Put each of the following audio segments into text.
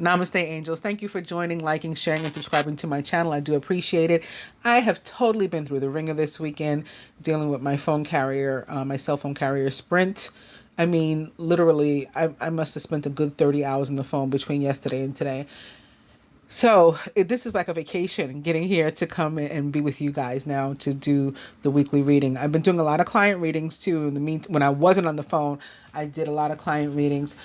Namaste, angels. Thank you for joining, liking, sharing, and subscribing to my channel. I do appreciate it. I have totally been through the ringer this weekend dealing with my phone carrier, my cell phone carrier, Sprint. I mean, literally, I must have spent a good 30 hours on the phone between yesterday and today. So this is like a vacation, getting here to come and be with you guys now to do the weekly reading. I've been doing a lot of client readings too. When I wasn't on the phone, I did a lot of client readings.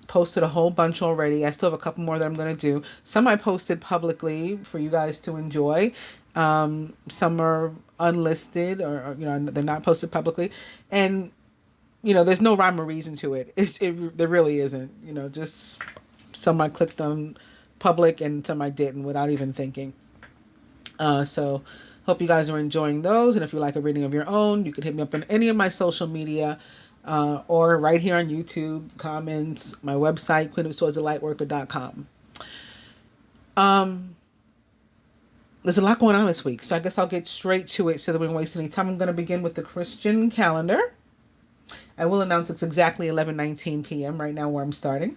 Posted a whole bunch already. I still have a couple more that I'm going to do. Some I posted publicly for you guys to enjoy. Some are unlisted or they're not posted publicly. And, there's no rhyme or reason to it. There really isn't. Just some I clicked on public and some I didn't without even thinking. So hope you guys are enjoying those. And if you like a reading of your own, you can hit me up on any of my social media or right here on YouTube, comments, my website, Queenofswordsthelightworker.com. There's a lot going on this week, so I guess I'll get straight to it so that we don't waste any time. I'm going to begin with the Christian calendar. I will announce it's exactly 11:19 p.m. right now where I'm starting.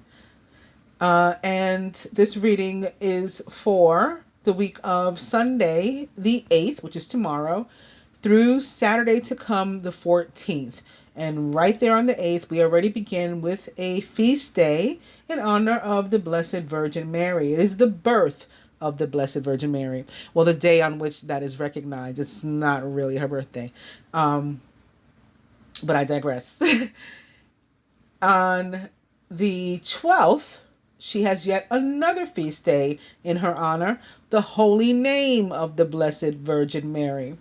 And this reading is for the week of Sunday, the 8th, which is tomorrow, through Saturday to come, the 14th. And right there on the 8th, we already begin with a feast day in honor of the Blessed Virgin Mary. It is the birth of the Blessed Virgin Mary. Well, the day on which that is recognized. It's not really her birthday. But I digress. On the 12th, she has yet another feast day in her honor, the holy name of the Blessed Virgin Mary.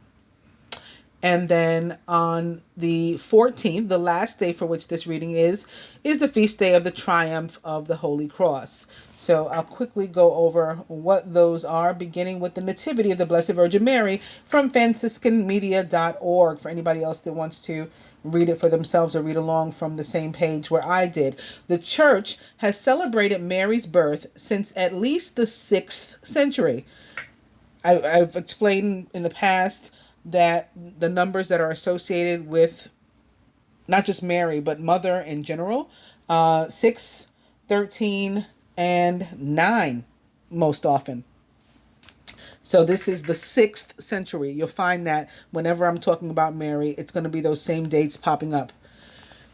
And then on the 14th, the last day for which this reading is the feast day of the triumph of the Holy Cross. So I'll quickly go over what those are, beginning with the Nativity of the Blessed Virgin Mary from franciscanmedia.org for anybody else that wants to read it for themselves or read along from the same page where I did. The church has celebrated Mary's birth since at least the 6th century. I've explained in the past that the numbers that are associated with not just Mary, but Mother in general, 6, 13, and 9 most often. So this is the 6th century. You'll find that whenever I'm talking about Mary, it's going to be those same dates popping up.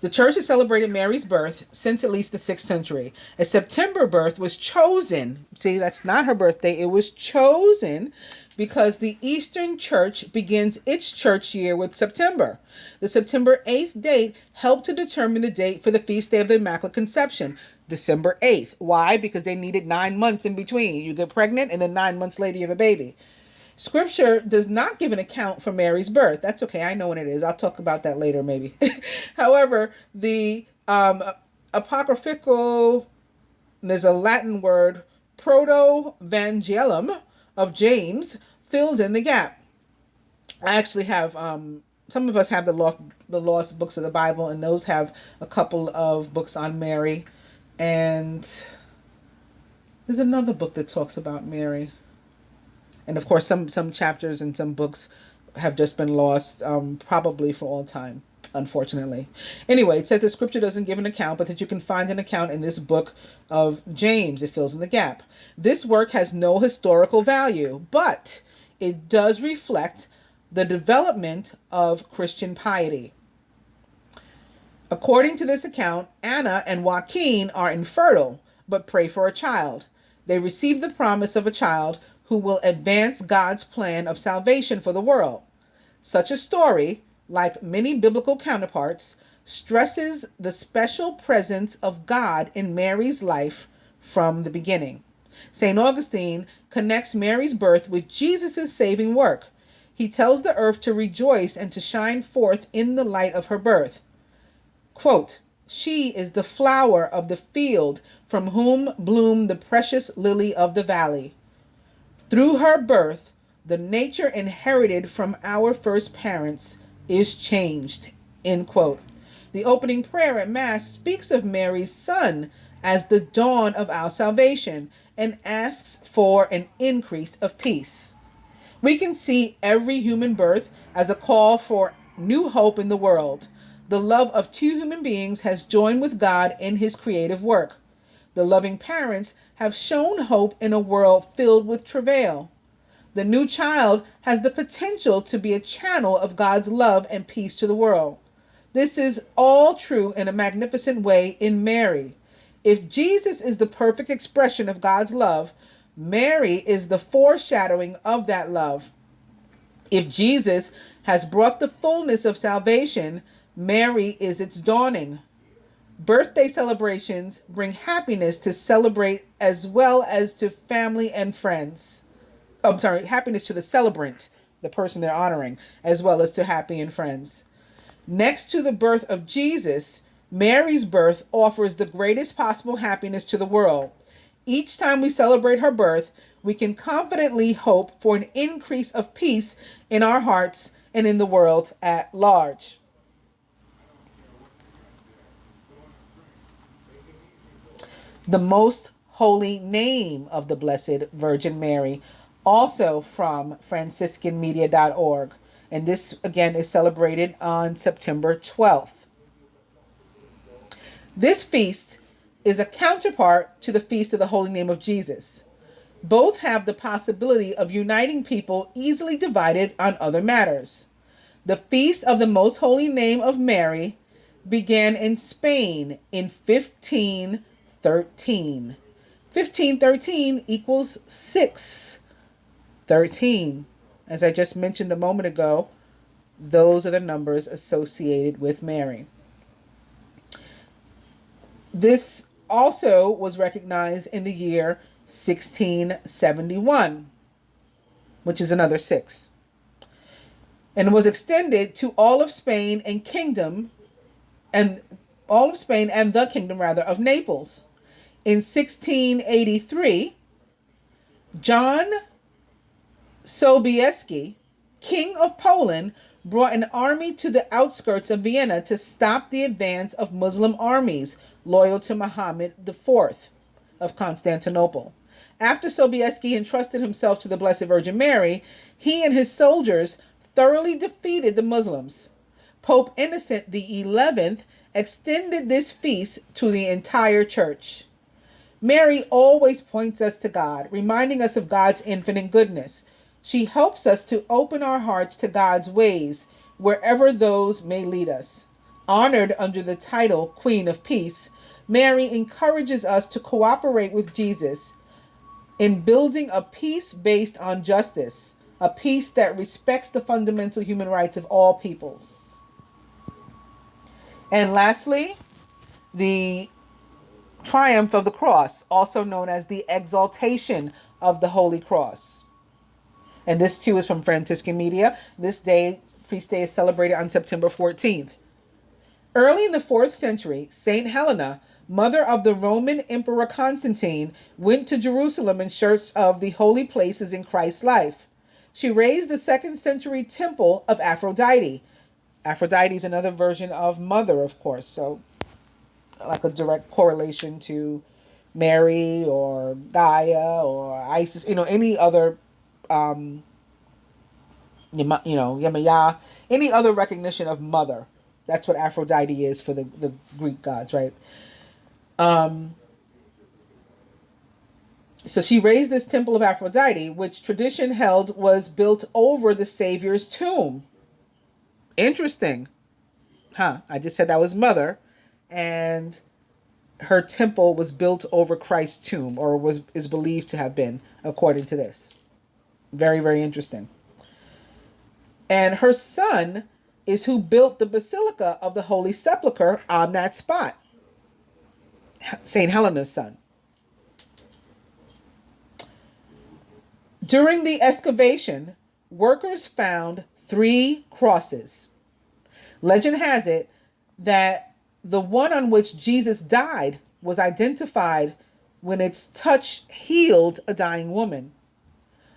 The church has celebrated Mary's birth since at least the 6th century. A September birth was chosen. See, that's not her birthday. It was chosen because the Eastern Church begins its church year with September. The September 8th date helped to determine the date for the feast day of the Immaculate Conception, December 8th. Why? Because they needed 9 months in between. You get pregnant and then 9 months later you have a baby. Scripture does not give an account for Mary's birth. That's okay. I know when it is. I'll talk about that later, maybe. However, the apocryphal, there's a Latin word, proto-evangelium of James, fills in the gap. I actually have, some of us have the lost books of the Bible, and those have a couple of books on Mary. And there's another book that talks about Mary. And of course, some chapters and some books have just been lost, probably for all time, unfortunately. Anyway, it says the scripture doesn't give an account, but that you can find an account in this book of James. It fills in the gap. This work has no historical value, but it does reflect the development of Christian piety. According to this account, Anna and Joaquin are infertile, but pray for a child. They receive the promise of a child who will advance God's plan of salvation for the world. Such a story, like many biblical counterparts, stresses the special presence of God in Mary's life from the beginning. St. Augustine connects Mary's birth with Jesus' saving work. He tells the earth to rejoice and to shine forth in the light of her birth. Quote, "She is the flower of the field from whom bloomed the precious lily of the valley. Through her birth, the nature inherited from our first parents is changed." End quote. The opening prayer at Mass speaks of Mary's Son as the dawn of our salvation and asks for an increase of peace. We can see every human birth as a call for new hope in the world. The love of two human beings has joined with God in his creative work. The loving parents have shown hope in a world filled with travail. The new child has the potential to be a channel of God's love and peace to the world. This is all true in a magnificent way in Mary. If Jesus is the perfect expression of God's love, Mary is the foreshadowing of that love. If Jesus has brought the fullness of salvation, Mary is its dawning. Birthday celebrations bring happiness to celebrate as well as to family and friends. Happiness to the celebrant, the person they're honoring, as well as to happy and friends. Next to the birth of Jesus, Mary's birth offers the greatest possible happiness to the world. Each time we celebrate her birth, we can confidently hope for an increase of peace in our hearts and in the world at large. The most holy name of the Blessed Virgin Mary, also from franciscanmedia.org. And this, again, is celebrated on September 12th. This feast is a counterpart to the Feast of the Holy Name of Jesus. Both have the possibility of uniting people easily divided on other matters. The Feast of the Most Holy Name of Mary began in Spain in 1513. 1513 equals 613. As I just mentioned a moment ago, those are the numbers associated with Mary. This also was recognized in the year 1671, which is another 6. And was extended to all of Spain and the kingdom of Naples. In 1683, John Sobieski, King of Poland, brought an army to the outskirts of Vienna to stop the advance of Muslim armies loyal to Muhammad IV of Constantinople. After Sobieski entrusted himself to the Blessed Virgin Mary, he and his soldiers thoroughly defeated the Muslims. Pope Innocent XI extended this feast to the entire church. Mary always points us to God, reminding us of God's infinite goodness. She helps us to open our hearts to God's ways, wherever those may lead us. Honored under the title Queen of Peace, Mary encourages us to cooperate with Jesus in building a peace based on justice, a peace that respects the fundamental human rights of all peoples. And lastly, the triumph of the cross, also known as the exaltation of the Holy Cross. And this too is from Franciscan Media. This feast day is celebrated on September 14th. Early in the 4th century, Saint Helena, mother of the Roman Emperor Constantine, went to Jerusalem in search of the holy places in Christ's life. She raised the 2nd century temple of Aphrodite. Aphrodite is another version of mother, of course, so like a direct correlation to Mary or Gaia or Isis, any other, Yemaya, any other recognition of mother. That's what Aphrodite is for the Greek gods, right? So she raised this temple of Aphrodite, which tradition held was built over the Savior's tomb. Interesting. I just said that was mother, and her temple was built over Christ's tomb, or is believed to have been, according to this. Very, very interesting. And her son is who built the Basilica of the Holy Sepulchre on that spot. St. Helena's son. During the excavation, workers found 3 crosses. Legend has it that the one on which Jesus died was identified when its touch healed a dying woman.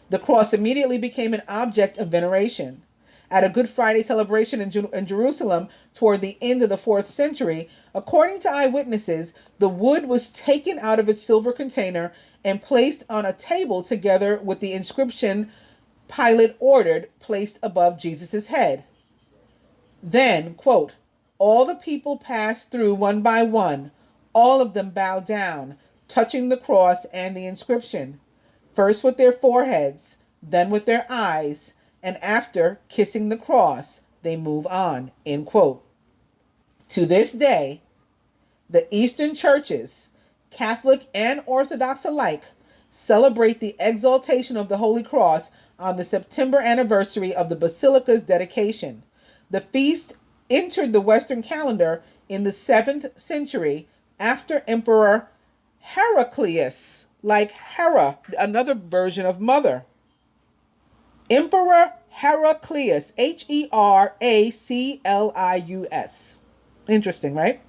The cross immediately became an object of veneration. At a Good Friday celebration in Jerusalem toward the end of the 4th century, according to eyewitnesses, the wood was taken out of its silver container and placed on a table together with the inscription Pilate ordered placed above Jesus' head. Then, quote, all the people passed through one by one. All of them bowed down, touching the cross and the inscription, first with their foreheads, then with their eyes, and after kissing the cross, they move on, end quote. To this day, the Eastern churches, Catholic and Orthodox alike, celebrate the exaltation of the Holy Cross on the September anniversary of the Basilica's dedication. The feast entered the Western calendar in the 7th century after Emperor Heraclius, like Hera, another version of mother. Emperor Heraclius, Heraclius. Interesting, right?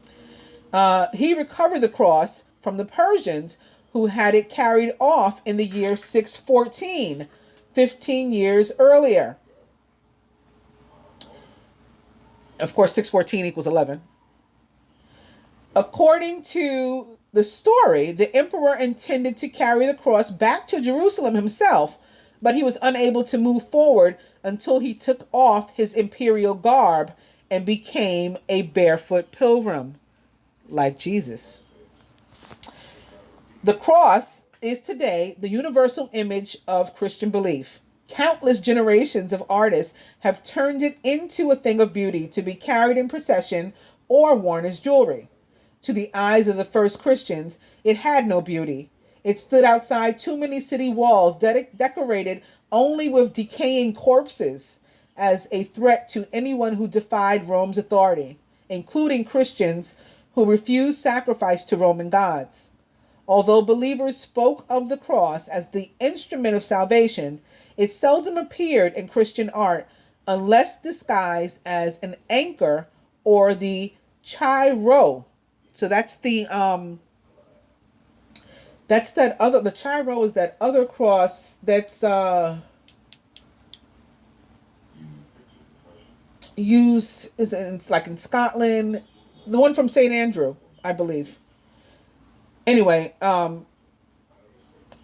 He recovered the cross from the Persians, who had it carried off in the year 614, 15 years earlier. Of course, 614 equals 11. According to the story, the emperor intended to carry the cross back to Jerusalem himself, but he was unable to move forward until he took off his imperial garb and became a barefoot pilgrim, like Jesus. The cross is today the universal image of Christian belief. Countless generations of artists have turned it into a thing of beauty to be carried in procession or worn as jewelry. To the eyes of the first Christians, it had no beauty. It stood outside too many city walls, decorated only with decaying corpses, as a threat to anyone who defied Rome's authority, including Christians who refused sacrifice to Roman gods. Although believers spoke of the cross as the instrument of salvation, it seldom appeared in Christian art unless disguised as an anchor or the chiro. So that's the chiro is that other cross that's used, it's like in Scotland, the one from St. Andrew, I believe. Anyway,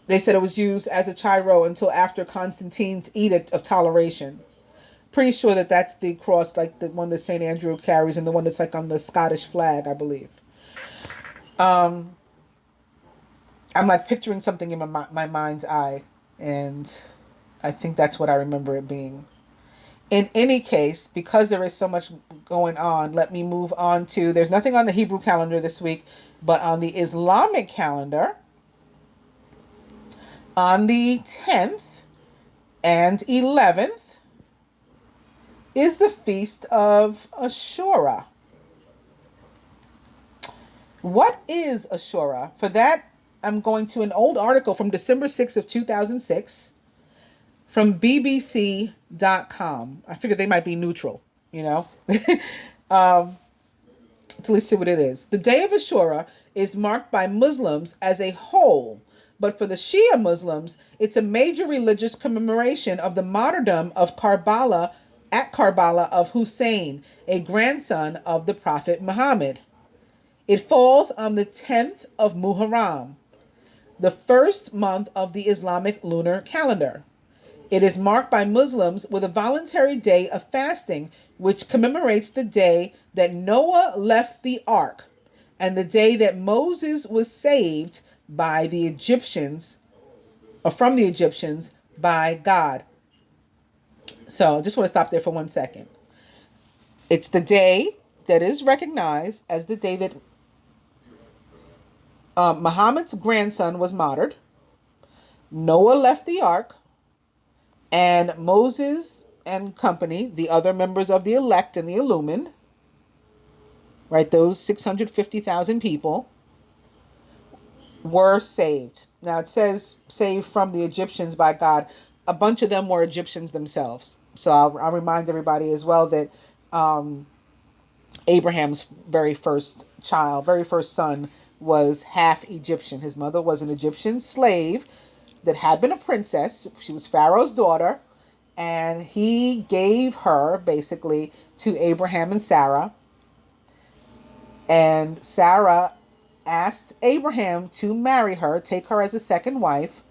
they said it was used as a chiro until after Constantine's Edict of Toleration. Pretty sure that that's the cross, like the one that St. Andrew carries, and the one that's like on the Scottish flag, I believe. I'm like picturing something in my mind's eye, and I think that's what I remember it being. In any case, because there is so much going on, let me move on to, there's nothing on the Hebrew calendar this week, but on the Islamic calendar, on the 10th and 11th is the feast of Ashura. What is Ashura? For that, I'm going to an old article from December 6th of 2006 from BBC.com. I figured they might be neutral, you know. So let's see what it is. The day of Ashura is marked by Muslims as a whole, but for the Shia Muslims, it's a major religious commemoration of the martyrdom of Karbala of Hussein, a grandson of the Prophet Muhammad. It falls on the 10th of Muharram, the first month of the Islamic lunar calendar. It is marked by Muslims with a voluntary day of fasting, which commemorates the day that Noah left the ark and the day that Moses was saved by the Egyptians, or from the Egyptians, by God. So I just want to stop there for 1 second. It's the day that is recognized as the day that Muhammad's grandson was martyred, Noah left the ark, and Moses and company, the other members of the elect and the illumined, right, those 650,000 people, were saved. Now it says saved from the Egyptians by God. A bunch of them were Egyptians themselves. So I'll remind everybody as well that Abraham's very first son, was half Egyptian. His mother was an Egyptian slave that had been a princess. She was Pharaoh's daughter, and he gave her basically to Abraham and Sarah. And Sarah asked Abraham to marry her, take her as a second wife,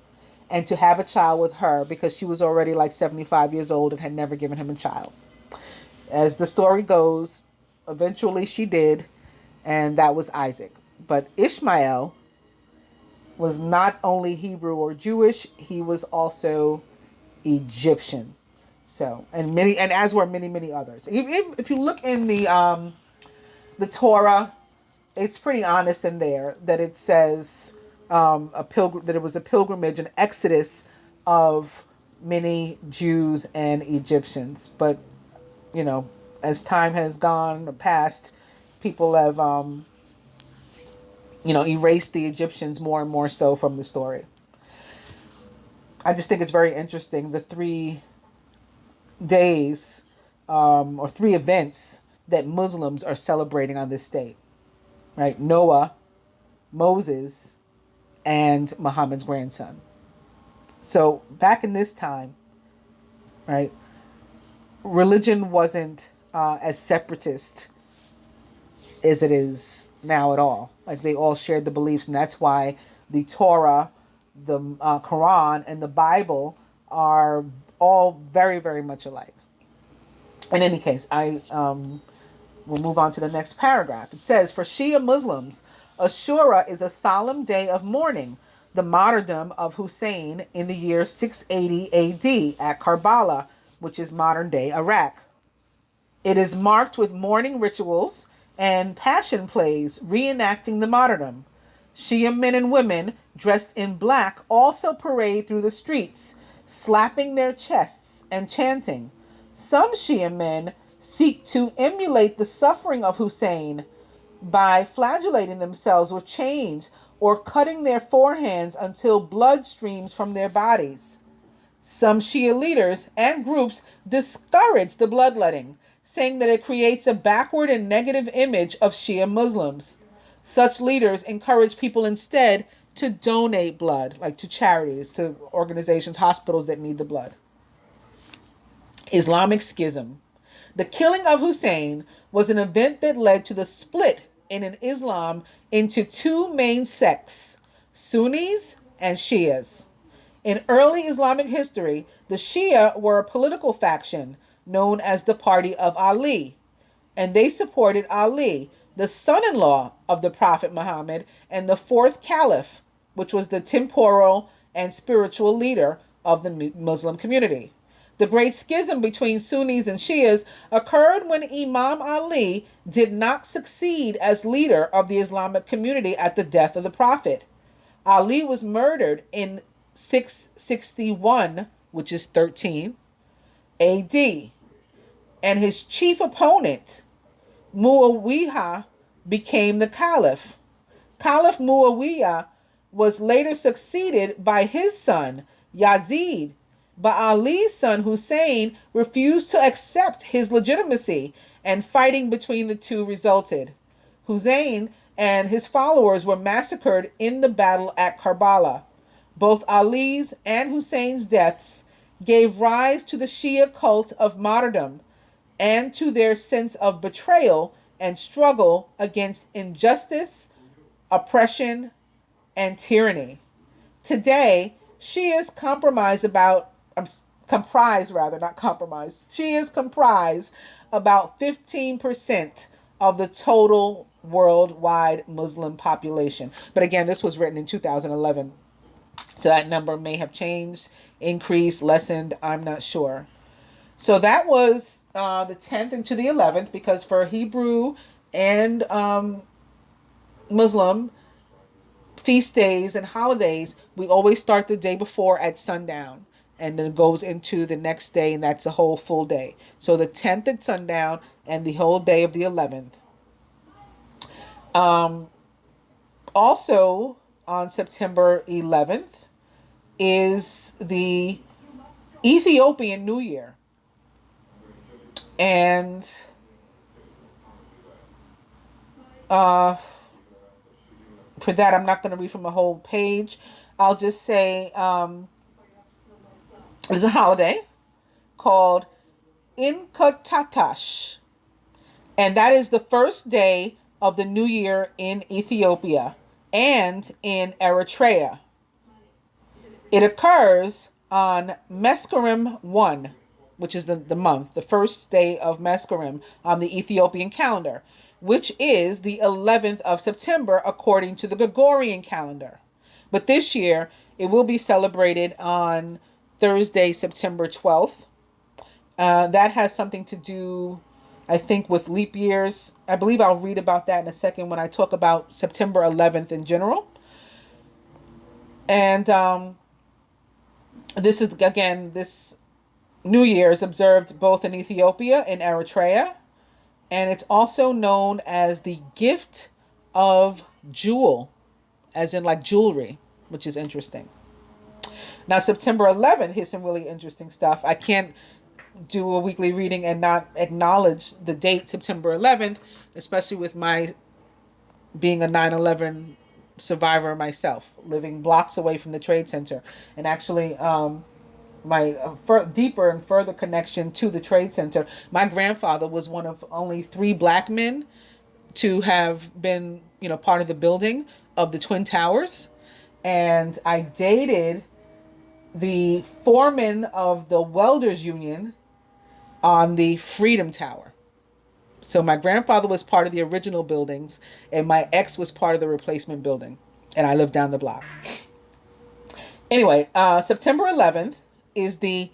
and to have a child with her because she was already like 75 years old and had never given him a child. As the story goes, eventually she did, and that was Isaac. But Ishmael was not only Hebrew or Jewish, he was also Egyptian. So, and as were many, many others. If you look in the Torah, it's pretty honest in there that it says that it was a pilgrimage, an exodus of many Jews and Egyptians. But as time has passed, people have erased the Egyptians more and more so from the story. I just think it's very interesting, the 3 days or 3 events that Muslims are celebrating on this day, right? Noah, Moses, and Muhammad's grandson. So back in this time, right, religion wasn't as separatist as it is now at all. Like, they all shared the beliefs, and that's why the Torah, the Quran, and the Bible are all very, very much alike. In any case, we'll move on to the next paragraph. It says, for Shia Muslims, Ashura is a solemn day of mourning, the martyrdom of Hussein in the year 680 AD at Karbala, which is modern-day Iraq. It is marked with mourning rituals and passion plays reenacting the martyrdom. Shia men and women dressed in black also parade through the streets, slapping their chests and chanting. Some Shia men seek to emulate the suffering of Hussein by flagellating themselves with chains or cutting their forehands until blood streams from their bodies. Some Shia leaders and groups discourage the bloodletting, saying that it creates a backward and negative image of Shia Muslims. Such leaders encourage people instead to donate blood, like to charities, to organizations, hospitals that need the blood. Islamic schism. The killing of Hussein was an event that led to the split in Islam into 2 main sects, Sunnis and Shias. In early Islamic history, the Shia were a political faction known as the Party of Ali, and they supported Ali, the son-in-law of the Prophet Muhammad and the 4th Caliph, which was the temporal and spiritual leader of the Muslim community. The great schism between Sunnis and Shias occurred when Imam Ali did not succeed as leader of the Islamic community at the death of the Prophet. Ali was murdered in 661, which is 13 AD, and his chief opponent, Muawiyah, became the Caliph. Caliph Muawiyah was later succeeded by his son, Yazid, but Ali's son Hussein refused to accept his legitimacy, and fighting between the two resulted. Hussein and his followers were massacred in the battle at Karbala. Both Ali's and Hussein's deaths gave rise to the Shia cult of martyrdom and to their sense of betrayal and struggle against injustice, oppression, and tyranny. Today, Shias comprise about 15% of the total worldwide Muslim population. But again, this was written in 2011. So that number may have changed, increased, lessened, I'm not sure. So that was the 10th into the 11th, because for Hebrew and Muslim feast days and holidays, we always start the day before at sundown, and then it goes into the next day, and that's a whole full day. So the 10th at sundown and the whole day of the 11th. Also on September 11th is the Ethiopian New Year. And for that, I'm not going to read from the whole page. I'll just say there's a holiday called Inkutatash, and that is the first day of the new year in Ethiopia and in Eritrea. It occurs on Mescharim 1, which is the month, the first day of Mescharim on the Ethiopian calendar, which is the 11th of September according to the Gregorian calendar. But this year, it will be celebrated on Thursday, September 12th. That has something to do, I think, with leap years. I believe I'll read about that in a second when I talk about September 11th in general. And this is, again, this New Year is observed both in Ethiopia and Eritrea. And it's also known as the gift of jewel, as in like jewelry, which is interesting. Now, September 11th, here's some really interesting stuff. I can't do a weekly reading and not acknowledge the date, September 11th, especially with my being a 9/11 survivor myself, living blocks away from the Trade Center. And actually, my deeper and further connection to the Trade Center, my grandfather was one of only 3 black men to have been, part of the building of the Twin Towers. And I dated the foreman of the Welders Union on the Freedom Tower. So my grandfather was part of the original buildings, and my ex was part of the replacement building, and I lived down the block. Anyway, September 11th is the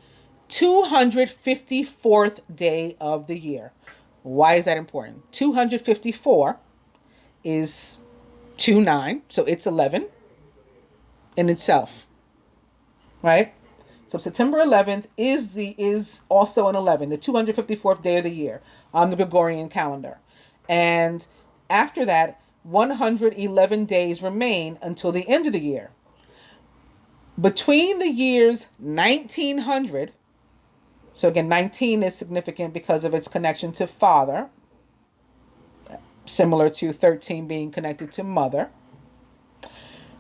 254th day of the year. Why is that important? 254 is 29, so it's 11 in itself, right? So September 11th is also an 11, the 254th day of the year on the Gregorian calendar. And after that, 111 days remain until the end of the year. Between the years 1900, so again, 19 is significant because of its connection to father, similar to 13 being connected to mother.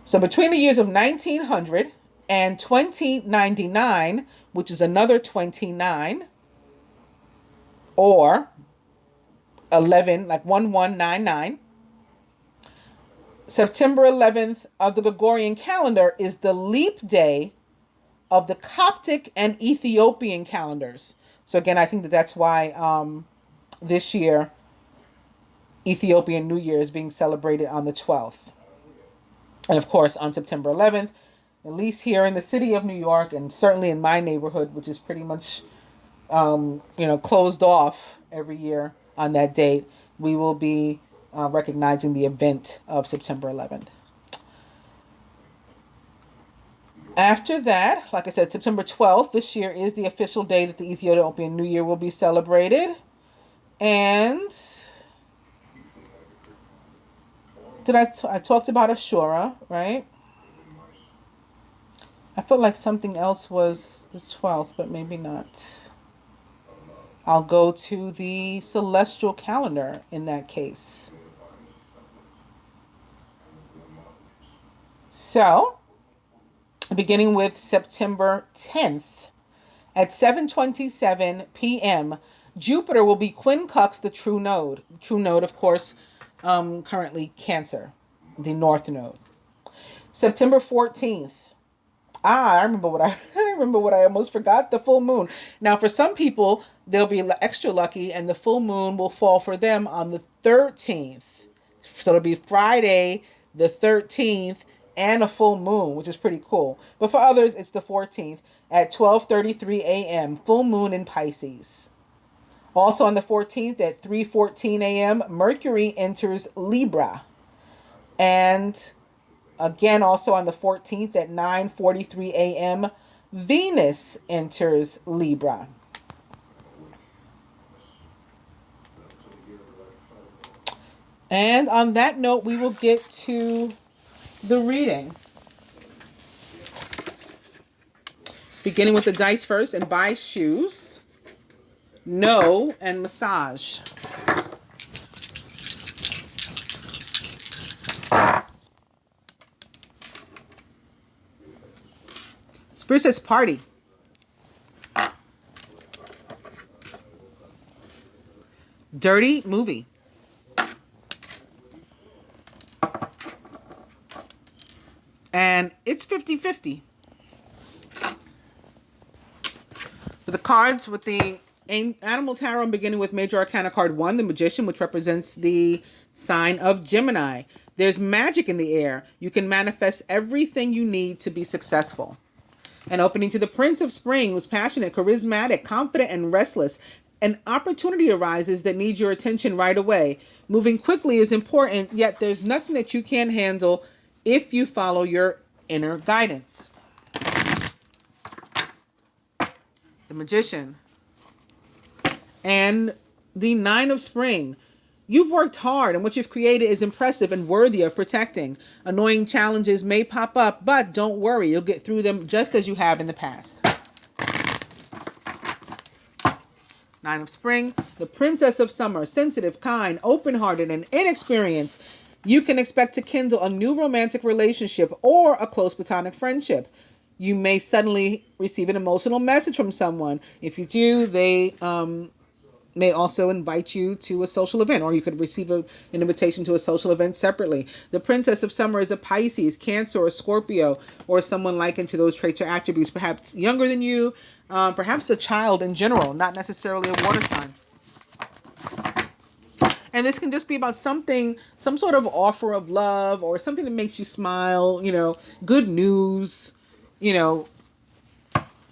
So between the years of 1900 and 2099, which is another 29, or 11, like 1199, September 11th of the Gregorian calendar is the leap day of the Coptic and Ethiopian calendars. So again, I think that's why this year Ethiopian New Year is being celebrated on the 12th. And of course, on September 11th, at least here in the city of New York, and certainly in my neighborhood, which is pretty much, closed off every year on that date, we will be recognizing the event of September 11th. After that, like I said, September 12th this year is the official day that the Ethiopian New Year will be celebrated. And I talked about Ashura, right? I felt like something else was the 12th, but maybe not. I'll go to the celestial calendar in that case. So, beginning with September 10th at 7:27 p.m., Jupiter will be quincux the true node. The true node, of course, currently Cancer, the north node. September 14th. I remember what I almost forgot, the full moon. Now, for some people, they'll be extra lucky, and the full moon will fall for them on the 13th. So it'll be Friday, the 13th, and a full moon, which is pretty cool. But for others, it's the 14th at 12:33 a.m., full moon in Pisces. Also on the 14th at 3:14 a.m., Mercury enters Libra. And again, also on the 14th at 9:43 a.m., Venus enters Libra. And on that note, we will get to the reading. Beginning with the dice first, and buy shoes, no, and massage. Spirit says party. Dirty movie. And it's 50-50. For the cards with the Animal Tarot, I'm beginning with Major Arcana card 1, the Magician, which represents the sign of Gemini. There's magic in the air. You can manifest everything you need to be successful. And opening to the Prince of Spring, who's passionate, charismatic, confident, and restless. An opportunity arises that needs your attention right away. Moving quickly is important, yet there's nothing that you can't handle if you follow your inner guidance. The Magician. And the Nine of Spring. You've worked hard and what you've created is impressive and worthy of protecting. Annoying challenges may pop up, but don't worry, you'll get through them just as you have in the past. Nine of Spring, the Princess of Summer, sensitive, kind, open-hearted, and inexperienced. You can expect to kindle a new romantic relationship or a close platonic friendship. You may suddenly receive an emotional message from someone. If you do, they may also invite you to a social event, or you could receive an invitation to a social event separately. The Princess of Summer is a Pisces, Cancer, or Scorpio, or someone likened to those traits or attributes, perhaps younger than you, perhaps a child in general, not necessarily a water sign. And this can just be about something, some sort of offer of love or something that makes you smile, good news, it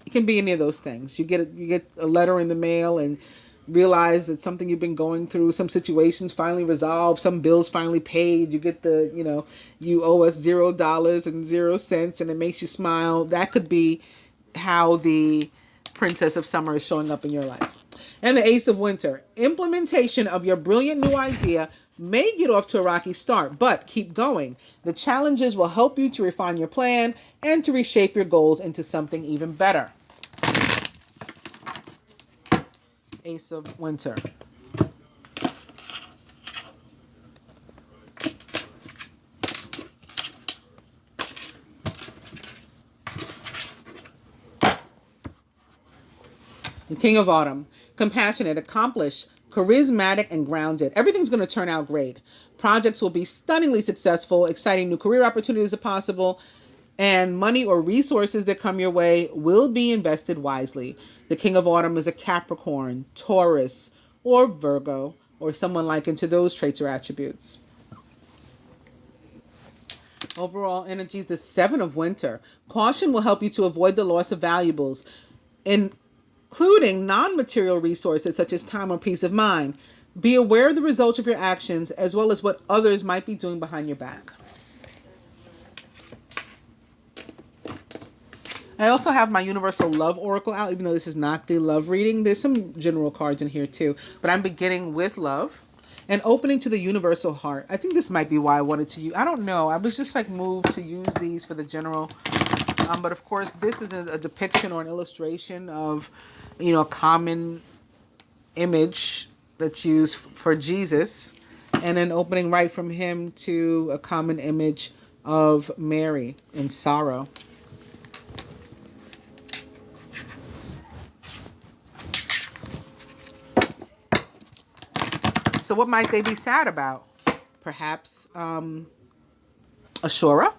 can be any of those things. You get a letter in the mail and realize that something you've been going through, some situations finally resolved, some bills finally paid. You get the, you owe us $0 and 0 cents, and it makes you smile. That could be how the Princess of Summer is showing up in your life. And the Ace of Winter. Implementation of your brilliant new idea may get off to a rocky start, but keep going. The challenges will help you to refine your plan and to reshape your goals into something even better. Ace of Winter. The King of Autumn. Compassionate, accomplished, charismatic, and grounded. Everything's going to turn out great. Projects will be stunningly successful. Exciting new career opportunities are possible. And money or resources that come your way will be invested wisely. The King of Autumn is a Capricorn, Taurus, or Virgo, or someone likened to those traits or attributes. Overall energy is the Seven of Winter. Caution will help you to avoid the loss of valuables, including non-material resources such as time or peace of mind. Be aware of the results of your actions as well as what others might be doing behind your back. I also have my Universal Love Oracle out, even though this is not the love reading. There's some general cards in here too, but I'm beginning with love and opening to the Universal Heart. I think this might be why I wanted to use, I don't know. I was just moved to use these for the general. But of course, this is a depiction or an illustration of, a common image that's used for Jesus, and then opening right from him to a common image of Mary in sorrow. So what might they be sad about? Perhaps Ashura,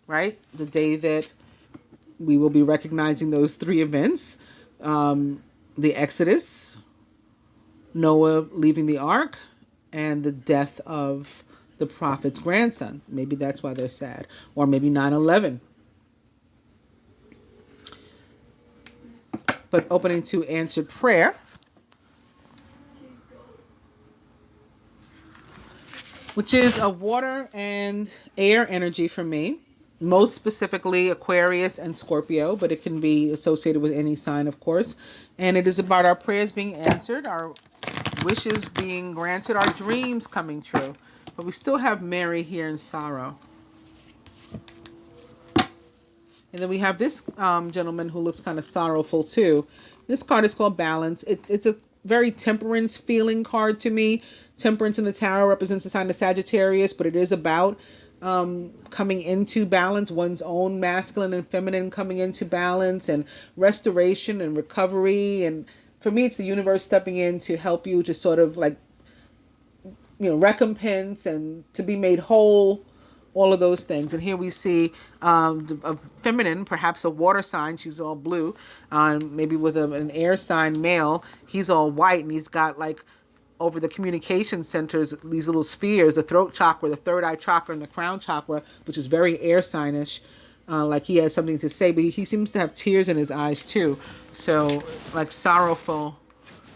right? The day that we will be recognizing those 3 events. The Exodus, Noah leaving the ark, and the death of the prophet's grandson. Maybe that's why they're sad. Or maybe 9/11. But opening to answered prayer, which is a water and air energy for me. Most specifically Aquarius and Scorpio, but it can be associated with any sign, of course. And it is about our prayers being answered, our wishes being granted, our dreams coming true. But we still have Mary here in sorrow. And then we have this gentleman who looks kind of sorrowful too. This card is called Balance. It's a very temperance feeling card to me. Temperance in the tarot represents the sign of Sagittarius, but it is about coming into balance, one's own masculine and feminine coming into balance, and restoration and recovery. And for me, it's the universe stepping in to help you to sort of recompense and to be made whole all of those things. And here we see a feminine, perhaps a water sign. She's all blue, maybe with an air sign male. He's all white, and he's got like over the communication centers these little spheres: the throat chakra, the third eye chakra, and the crown chakra, which is very air signish. Like he has something to say, but he seems to have tears in his eyes too. So like sorrowful,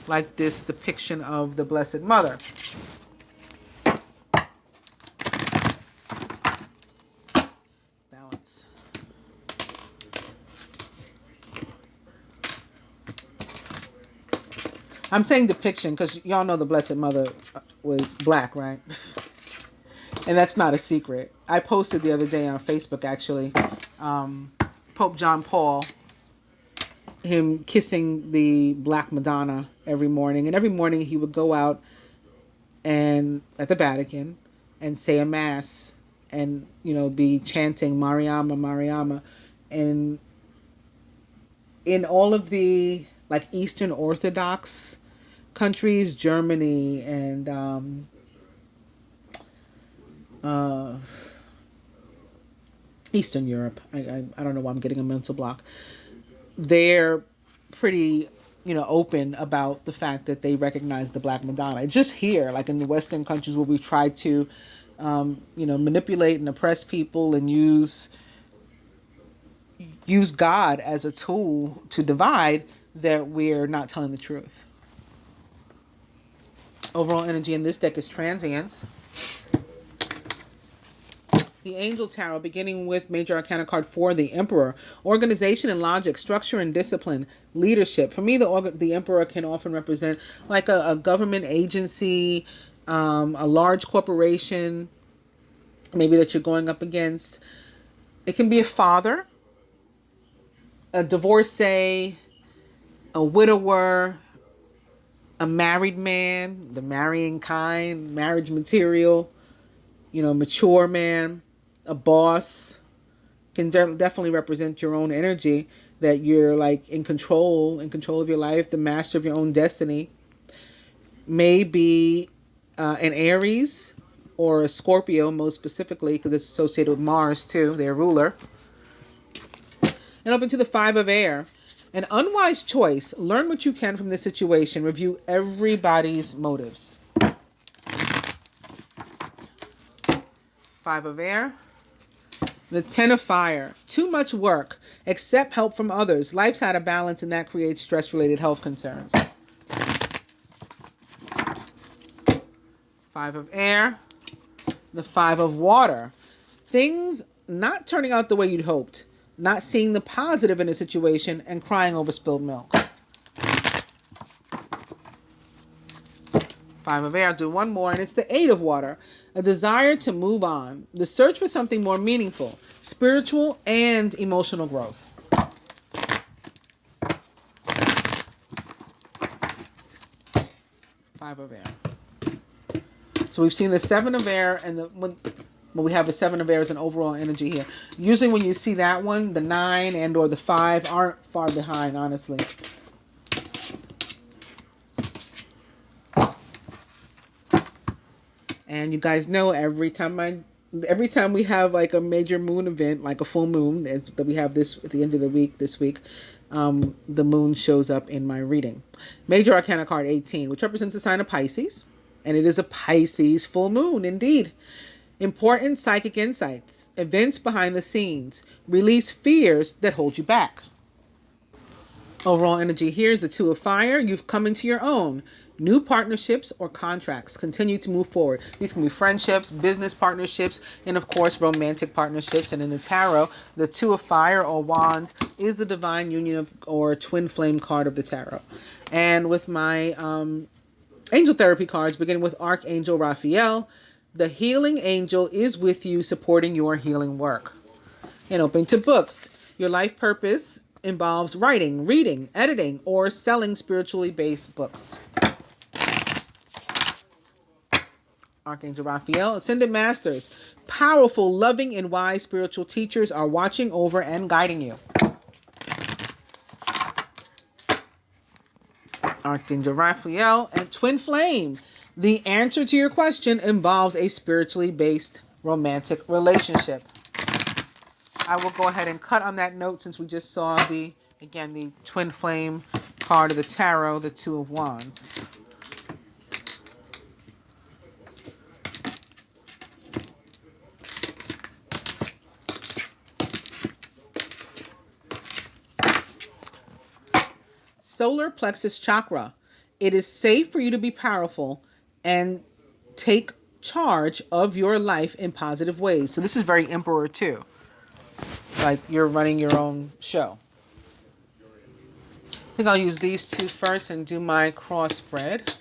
like this depiction of the Blessed Mother. Balance. I'm saying depiction because y'all know the Blessed Mother was black, right? And that's not a secret. I posted the other day on Facebook, actually, Pope John Paul, him kissing the Black Madonna every morning. And every morning he would go out and at the Vatican and say a mass and, be chanting Mariama, Mariama. And in all of the like Eastern Orthodox countries, Germany and Eastern Europe, I don't know why I'm getting a mental block. They're pretty, open about the fact that they recognize the Black Madonna. Just here, like in the Western countries where we try to, manipulate and oppress people and use God as a tool to divide, that we're not telling the truth. Overall energy in this deck is transience. The Angel Tarot, beginning with Major Arcana card 4, the Emperor. Organization and logic, structure and discipline, leadership. For me, the Emperor can often represent like a government agency, a large corporation, maybe that you're going up against. It can be a father, a divorcee, a widower, a married man, the marrying kind, marriage material, mature man, a boss. Can definitely represent your own energy, that you're like in control of your life, the master of your own destiny. Maybe an Aries or a Scorpio, most specifically, because it's associated with Mars too, their ruler. And up into the 5 of Air. An unwise choice. Learn what you can from this situation. Review everybody's motives. 5 of Air. The 10 of Fire. Too much work. Accept help from others. Life's out of balance, and that creates stress-related health concerns. 5 of Air. The 5 of Water. Things not turning out the way you'd hoped. Not seeing the positive in a situation and crying over spilled milk. 5 of Air. Do one more, and it's the 8 of Water. A desire to move on. The search for something more meaningful, spiritual and emotional growth. 5 of Air. So we've seen the 7 of Air and we have the 7 of Air as an overall energy here. Usually when you see that one, the 9 and or the 5 aren't far behind, honestly. And you guys know every time we have like a major moon event, like a full moon, that we have this at the end of the week, this week, the moon shows up in my reading. Major Arcana card 18, which represents the sign of Pisces. And it is a Pisces full moon, indeed. Important psychic insights, events behind the scenes, release fears that hold you back. Overall energy here is the 2 of Fire. You've come into your own. New partnerships or contracts continue to move forward. These can be friendships, business partnerships, and of course romantic partnerships. And in the tarot, the 2 of Fire or Wands is the divine union or twin flame card of the tarot. And with my angel therapy cards, beginning with Archangel Raphael, the healing angel is with you, supporting your healing work. And open to books. Your life purpose involves writing, reading, editing, or selling spiritually based books. Archangel Raphael, Ascended Masters. Powerful, loving, and wise spiritual teachers are watching over and guiding you. Archangel Raphael and Twin Flame. The answer to your question involves a spiritually based romantic relationship. I will go ahead and cut on that note since we just saw the twin flame card of the tarot, the Two of Wands. Solar plexus chakra. It is safe for you to be powerful and take charge of your life in positive ways. So this is very Emperor too. Like you're running your own show. I think I'll use these two first and do my cross spread.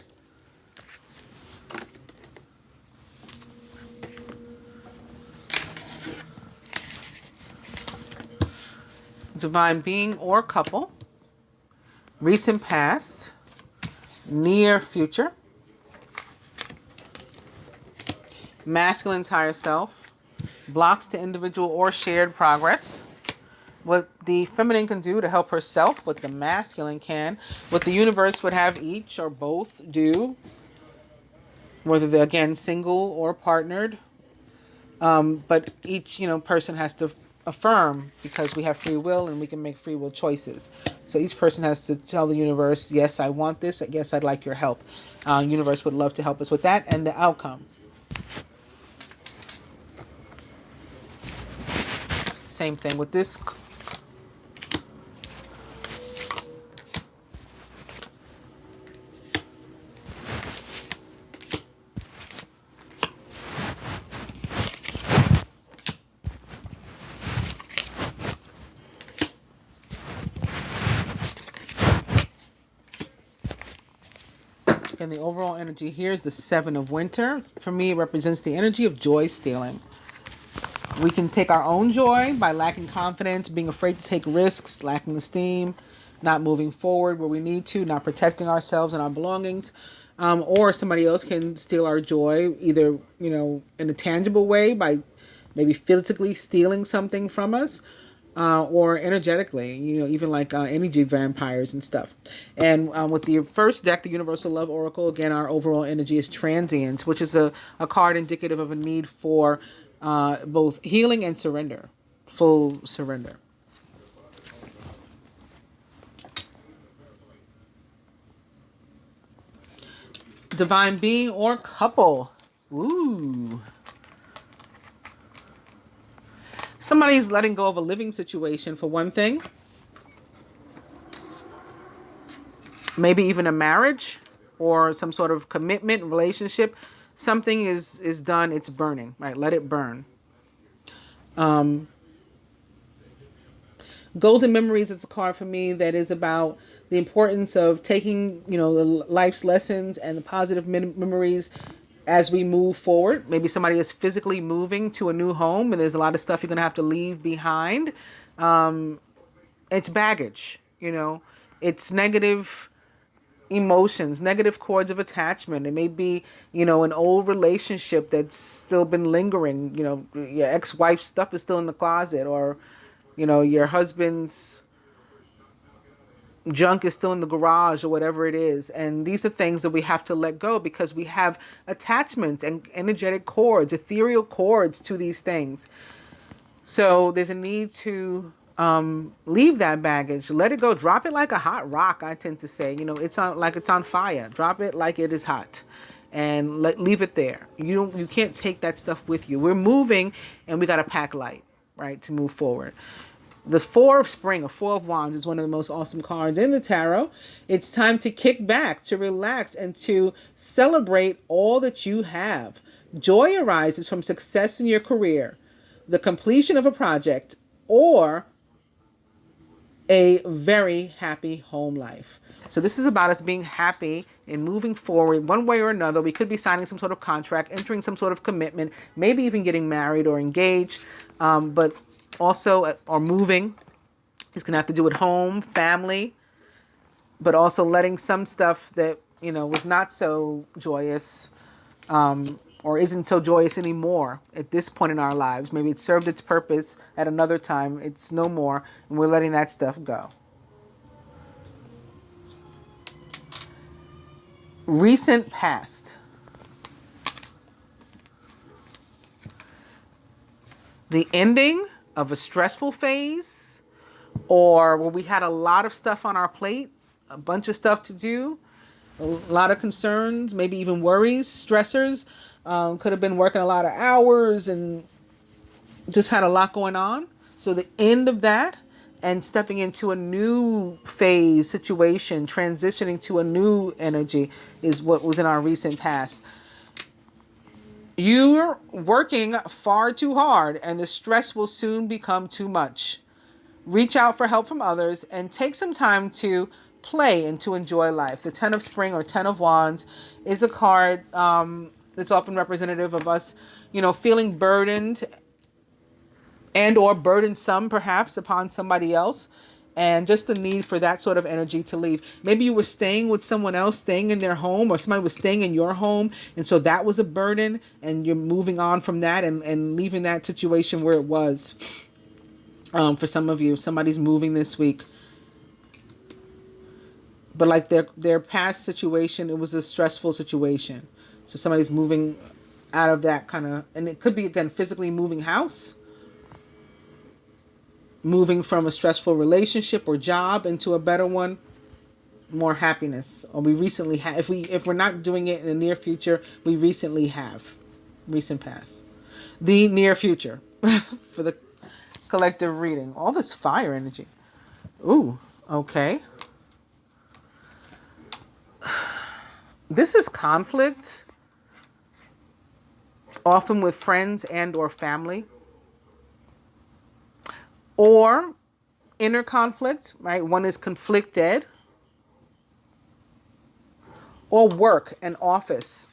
Divine being or couple. Recent past, near future, masculine's higher self, blocks to individual or shared progress, what the feminine can do to help herself, what the masculine can, what the universe would have each or both do, whether they're, again, single or partnered, but each, person has to affirm, because we have free will and we can make free will choices. So each person has to tell the universe, yes, I want this. Yes, I'd like your help. Universe would love to help us with that and the outcome. Same thing with this. And the overall energy here is the Seven of Winter. For me, it represents the energy of joy stealing. We can take our own joy by lacking confidence, being afraid to take risks, lacking esteem, not moving forward where we need to, not protecting ourselves and our belongings. Or somebody else can steal our joy, either, in a tangible way by maybe physically stealing something from us, or energetically, even like energy vampires and stuff. And with the first deck, the Universal Love Oracle, again, our overall energy is transient, which is a card indicative of a need for both healing and surrender, full surrender. Divine being or couple. Ooh. Somebody's letting go of a living situation, for one thing. Maybe even a marriage or some sort of commitment, relationship. Something is done, it's burning, right? Let it burn. Golden Memories is a card for me that is about the importance of taking, life's lessons and the positive memories as we move forward. Maybe somebody is physically moving to a new home and there's a lot of stuff you're going to have to leave behind. It's baggage, it's negative emotions, negative cords of attachment. It may be, an old relationship that's still been lingering. Your ex-wife's stuff is still in the closet, or, your husband's junk is still in the garage, or whatever it is. And these are things that we have to let go, because we have attachments and energetic cords, ethereal cords to these things. So there's a need to leave that baggage, let it go, drop it like a hot rock. I tend to say, it's on fire. Drop it like it is hot, and leave it there. You can't take that stuff with you. We're moving, and we got to pack light, right, to move forward. The Four of Spring, a Four of Wands, is one of the most awesome cards in the tarot. It's time to kick back, to relax, and to celebrate all that you have. Joy arises from success in your career, the completion of a project, or a very happy home life. So this is about us being happy and moving forward one way or another. We could be signing some sort of contract, entering some sort of commitment, maybe even getting married or engaged, but also, or moving. It's going to have to do with home, family, but also letting some stuff that, was not so joyous, or isn't so joyous anymore at this point in our lives. Maybe it served its purpose at another time. It's no more, and we're letting that stuff go. Recent past. the ending of a stressful phase, or where we had a lot of stuff on our plate, a bunch of stuff to do, a lot of concerns, maybe even worries, stressors. Could have been working a lot of hours and just had a lot going on. So the end of that and stepping into a new phase, situation, transitioning to a new energy is what was in our recent past. You're working far too hard and the stress will soon become too much. Reach out for help from others and take some time to play and to enjoy life. The 10 of Spring or 10 of Wands is a card that's often representative of us, feeling burdened and or burdensome perhaps upon somebody else, and just the need for that sort of energy to leave. Maybe you were staying with someone else, staying in their home, or somebody was staying in your home, and so that was a burden, and you're moving on from that and leaving that situation where it was. For some of you, somebody's moving this week, but like their past situation, it was a stressful situation. So somebody's moving out of that kind of, and it could be, again, physically moving house, moving from a stressful relationship or job into a better one, more happiness. Or we recently have, if we're not doing it in the near future, we recently have, recent past. The near future for the collective reading. All this fire energy. Ooh, okay. This is conflict, often with friends and or family. Or inner conflict, right? One is conflicted. Or work and office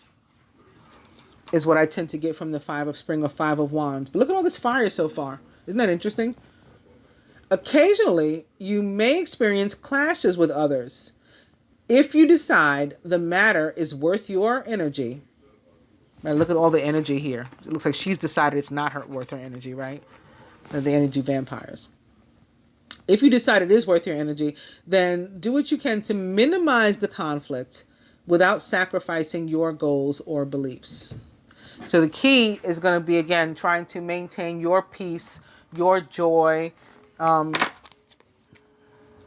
is what I tend to get from the 5 of Spring or 5 of Wands. But look at all this fire so far. Isn't that interesting? Occasionally, you may experience clashes with others. If you decide the matter is worth your energy, right? Look at all the energy here. It looks like she's decided it's not worth her energy, right? The energy vampires. If you decide it is worth your energy, then do what you can to minimize the conflict without sacrificing your goals or beliefs. So the key is going to be, again, trying to maintain your peace, your joy.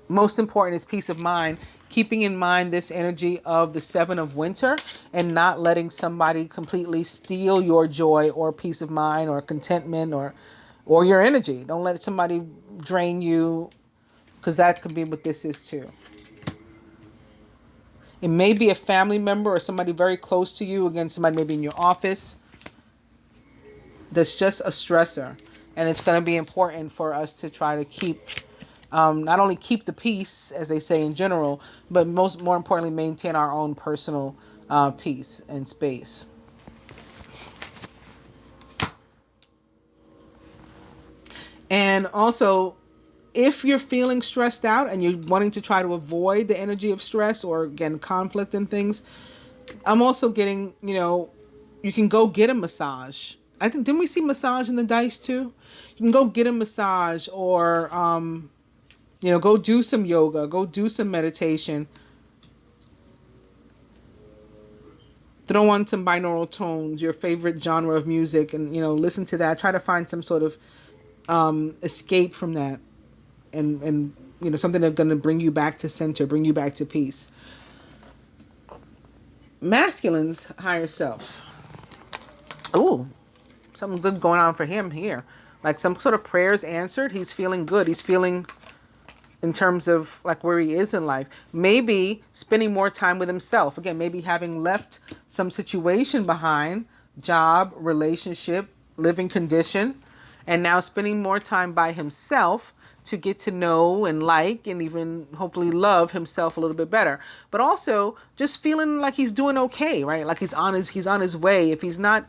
Most important is peace of mind, keeping in mind this energy of the 7 of Winter and not letting somebody completely steal your joy or peace of mind or contentment or your energy. Don't let somebody drain you, because that could be what this is too. It may be a family member or somebody very close to you. Again, somebody maybe in your office. That's just a stressor. And it's going to be important for us to try to keep, not only keep the peace, as they say in general, but more importantly, maintain our own personal peace and space. And also, if you're feeling stressed out and you're wanting to try to avoid the energy of stress or, again, conflict and things, I'm also getting, you can go get a massage. I think, didn't we see massage in the dice too? You can go get a massage or, go do some yoga, go do some meditation. Throw on some binaural tones, your favorite genre of music, and, listen to that. Try to find some sort of escape from that, and something that's going to bring you back to center, bring you back to peace. Masculine's higher self. Ooh, something good going on for him here. Like some sort of prayers answered. He's feeling good. He's feeling, in terms of like where he is in life, maybe spending more time with himself. Again, maybe having left some situation behind, job, relationship, living condition, and now spending more time by himself to get to know and like and even hopefully love himself a little bit better. But also just feeling like he's doing okay, right? Like he's on his way. If he's not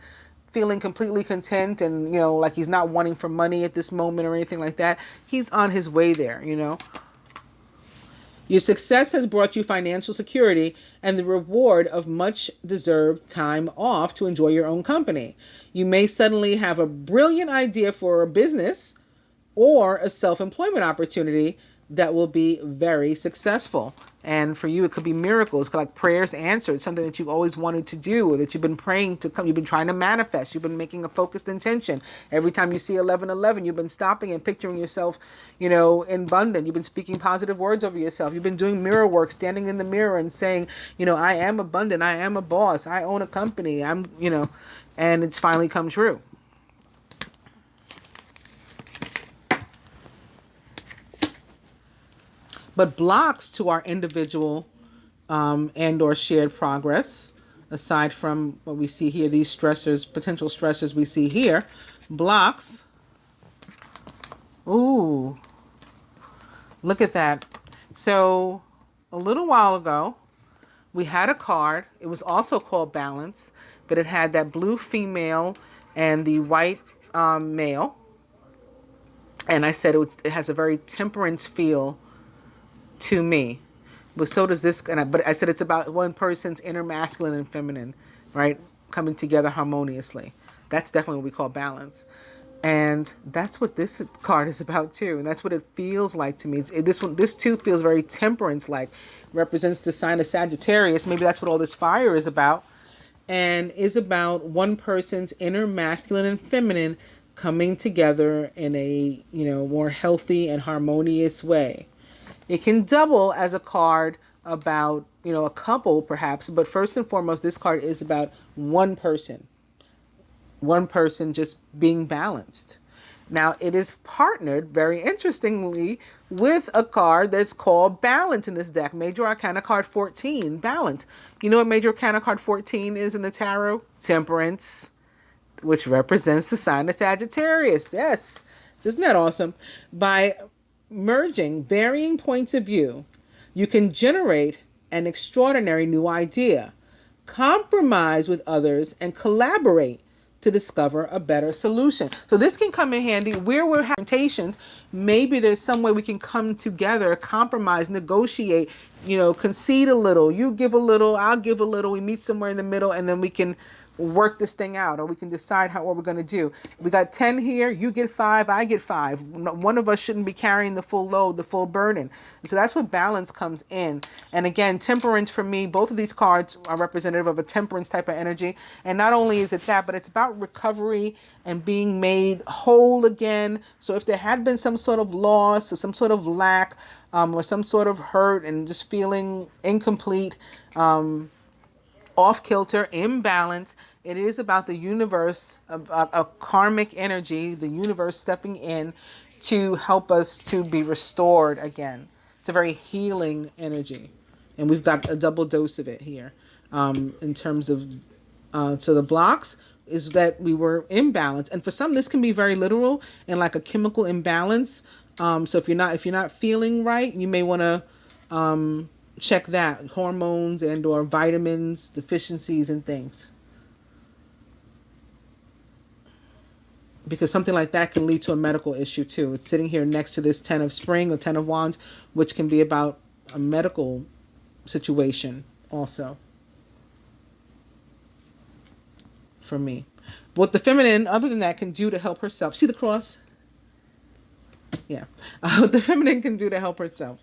feeling completely content and, like he's not wanting for money at this moment or anything like that, he's on his way there, Your success has brought you financial security and the reward of much deserved time off to enjoy your own company. You may suddenly have a brilliant idea for a business or a self-employment opportunity that will be very successful. And for you, it could be miracles, like prayers answered, something that you've always wanted to do or that you've been praying to come. You've been trying to manifest. You've been making a focused intention. Every time you see 1111, you've been stopping and picturing yourself, in abundant. You've been speaking positive words over yourself. You've been doing mirror work, standing in the mirror and saying, I am abundant. I am a boss. I own a company. and it's finally come true. But blocks to our individual and or shared progress, aside from what we see here, these stressors, potential stressors we see here, blocks. Ooh, look at that. So a little while ago, we had a card. It was also called balance, but it had that blue female and the white male. And I said it has a very temperance feel to me. But so does this. But I said it's about one person's inner masculine and feminine, right? Coming together harmoniously. That's definitely what we call balance. And that's what this card is about too. And that's what it feels like to me. This too feels very temperance-like. Represents the sign of Sagittarius. Maybe that's what all this fire is about. And is about one person's inner masculine and feminine coming together in a, more healthy and harmonious way. It can double as a card about, a couple perhaps, but first and foremost, this card is about one person just being balanced. Now, it is partnered, very interestingly, with a card that's called Balance in this deck. Major Arcana card 14, Balance. You know what Major Arcana card 14 is in the tarot? Temperance, which represents the sign of Sagittarius. Yes. Isn't that awesome? By merging varying points of view, you can generate an extraordinary new idea, compromise with others, and collaborate to discover a better solution. So this can come in handy where we're having confrontations. Maybe there's some way we can come together, compromise, negotiate, concede a little. You give a little, I'll give a little. We meet somewhere in the middle, and then we can work this thing out, or we can decide what we're going to do. We got 10 here, you get 5, I get 5. One of us shouldn't be carrying the full load, the full burden. And so that's what balance comes in. And again, temperance for me, both of these cards are representative of a temperance type of energy. And not only is it that, but it's about recovery and being made whole again. So if there had been some sort of loss or some sort of lack, or some sort of hurt and just feeling incomplete, off kilter, imbalance, it is about the universe, a karmic energy, the universe stepping in to help us to be restored again. It's a very healing energy. And we've got a double dose of it here. In terms of, so the blocks is that we were imbalanced. And for some, this can be very literal and like a chemical imbalance. So if you're not feeling right, you may want to check that, hormones and or vitamins, deficiencies and things. Because something like that can lead to a medical issue too. It's sitting here next to this 10 of Spring or 10 of Wands, which can be about a medical situation also. For me. What the feminine, other than that, can do to help herself. See the cross? Yeah. What the feminine can do to help herself.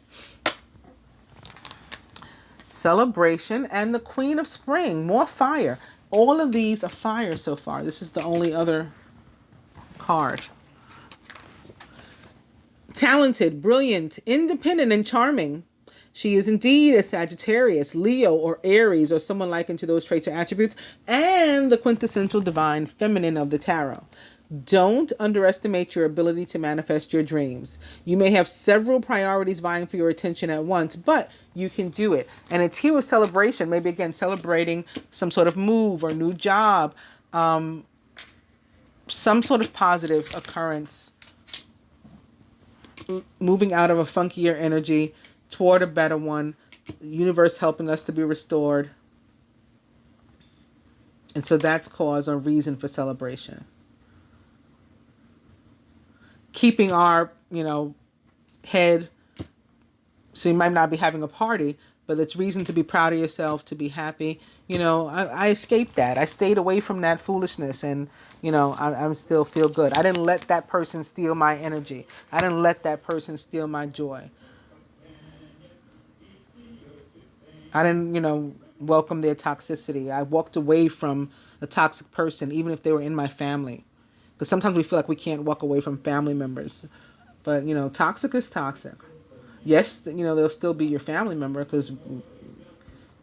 Celebration and the Queen of Spring. More fire. All of these are fire so far. This is the only other card. Talented, brilliant, independent, and charming. She is indeed a Sagittarius, Leo, or Aries, or someone likened to those traits or attributes, and the quintessential divine feminine of the tarot. Don't underestimate your ability to manifest your dreams. You may have several priorities vying for your attention at once, but you can do it. And it's here with celebration, maybe again celebrating some sort of move or new job, some sort of positive occurrence, moving out of a funkier energy toward a better one, the universe helping us to be restored. And so that's cause or reason for celebration. Keeping our, head, so you might not be having a party, but it's reason to be proud of yourself, to be happy. I escaped that. I stayed away from that foolishness, and, I still feel good. I didn't let that person steal my energy. I didn't let that person steal my joy. I didn't, welcome their toxicity. I walked away from a toxic person, even if they were in my family. Because sometimes we feel like we can't walk away from family members. But, toxic is toxic. Yes, they'll still be your family member because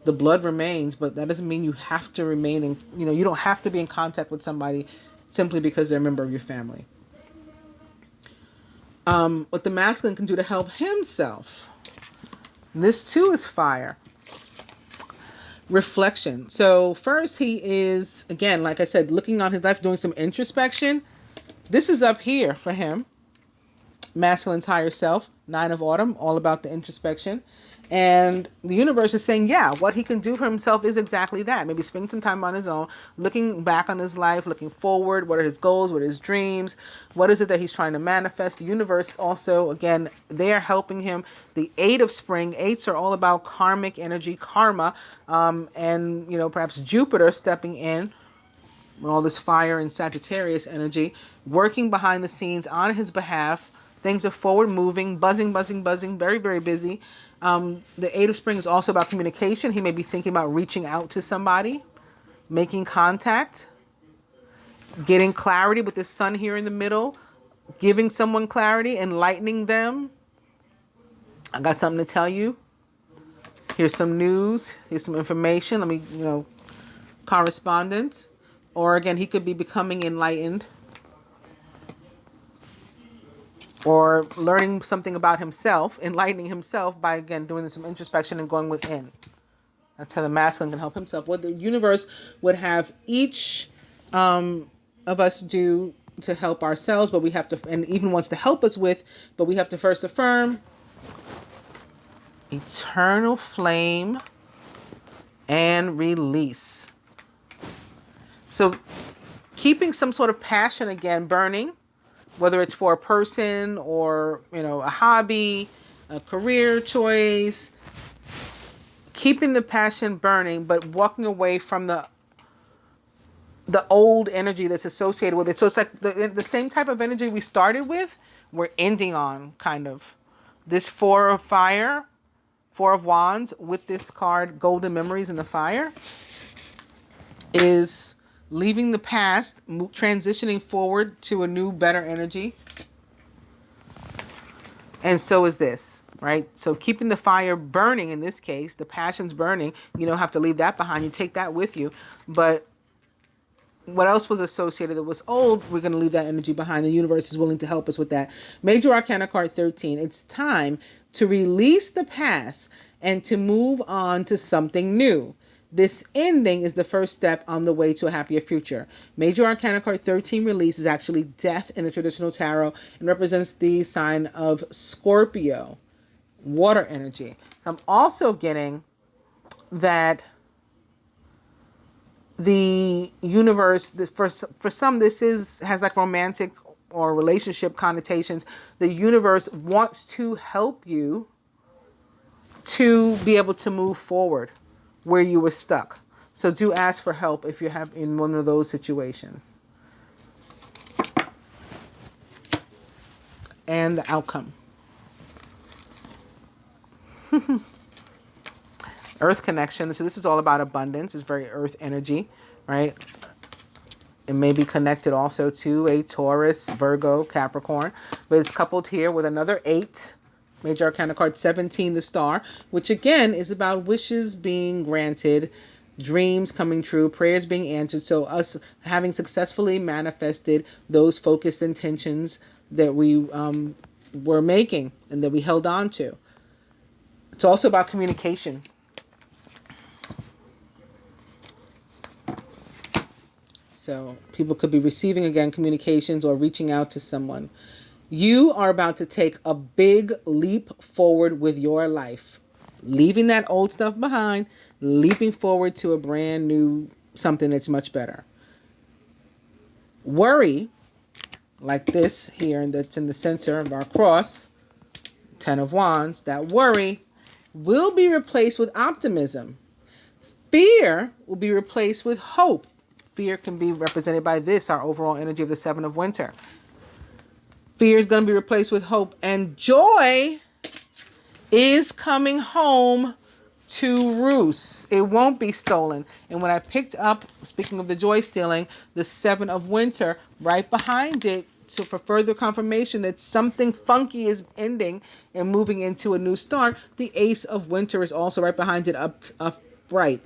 the blood remains, but that doesn't mean you have to remain in, you don't have to be in contact with somebody simply because they're a member of your family. What the masculine can do to help himself. This too is fire. Reflection. So first he is, again, like I said, looking on his life, doing some introspection. This is up here for him. Masculine's higher self, 9 of Autumn, all about the introspection. And the universe is saying, yeah, what he can do for himself is exactly that. Maybe spend some time on his own, looking back on his life, looking forward. What are his goals? What are his dreams? What is it that he's trying to manifest? The universe also, again, they are helping him. The 8 of Spring, 8s are all about karmic energy, karma, and, perhaps Jupiter stepping in with all this fire and Sagittarius energy, working behind the scenes on his behalf. Things are forward moving, buzzing, very, very busy. The 8 of Spring is also about communication. He may be thinking about reaching out to somebody, making contact, getting clarity with the sun here in the middle, giving someone clarity, enlightening them. I got something to tell you. Here's some news. Here's some information. Let me, correspondence. Or again, he could be becoming enlightened. Or learning something about himself, enlightening himself by, again, doing some introspection and going within. That's how the masculine can help himself. What the universe would have each of us do to help ourselves, but we have to, and even wants to help us with, but we have to first affirm eternal flame and release. So keeping some sort of passion, again, burning, whether it's for a person or, a hobby, a career choice, keeping the passion burning, but walking away from the old energy that's associated with it. So it's like the same type of energy we started with, we're ending on, kind of. This 4 of fire, 4 of wands with this card, golden memories in the fire, is leaving the past, transitioning forward to a new, better energy. And so is this, right? So keeping the fire burning, in this case, the passion's burning. You don't have to leave that behind. You take that with you. But what else was associated that was old, we're going to leave that energy behind. The universe is willing to help us with that. Major Arcana card 13. It's time to release the past and to move on to something new. This ending is the first step on the way to a happier future. Major Arcana card 13 release is actually death in the traditional tarot and represents the sign of Scorpio, water energy. So I'm also getting that the universe, for some, this has like romantic or relationship connotations. The universe wants to help you to be able to move forward where you were stuck. So do ask for help if you have in one of those situations. And the outcome. Earth connection. So this is all about abundance. It's very earth energy, right? It may be connected also to a Taurus, Virgo, Capricorn, but it's coupled here with another 8. Major Arcana card 17, the Star, which again is about wishes being granted, dreams coming true, prayers being answered. So us having successfully manifested those focused intentions that we were making and that we held on to. It's also about communication. So people could be receiving, again, communications or reaching out to someone. You are about to take a big leap forward with your life. Leaving that old stuff behind, leaping forward to a brand new something that's much better. Worry, like this here, and that's in the center of our cross, 10 of Wands, that worry will be replaced with optimism. Fear will be replaced with hope. Fear can be represented by this, our overall energy of the 7 of Winter. Fear is going to be replaced with hope. And joy is coming home to roost. It won't be stolen. And when I picked up, speaking of the joy stealing, the Seven of Winter, right behind it, so for further confirmation that something funky is ending and moving into a new start, the Ace of Winter is also right behind it, upright.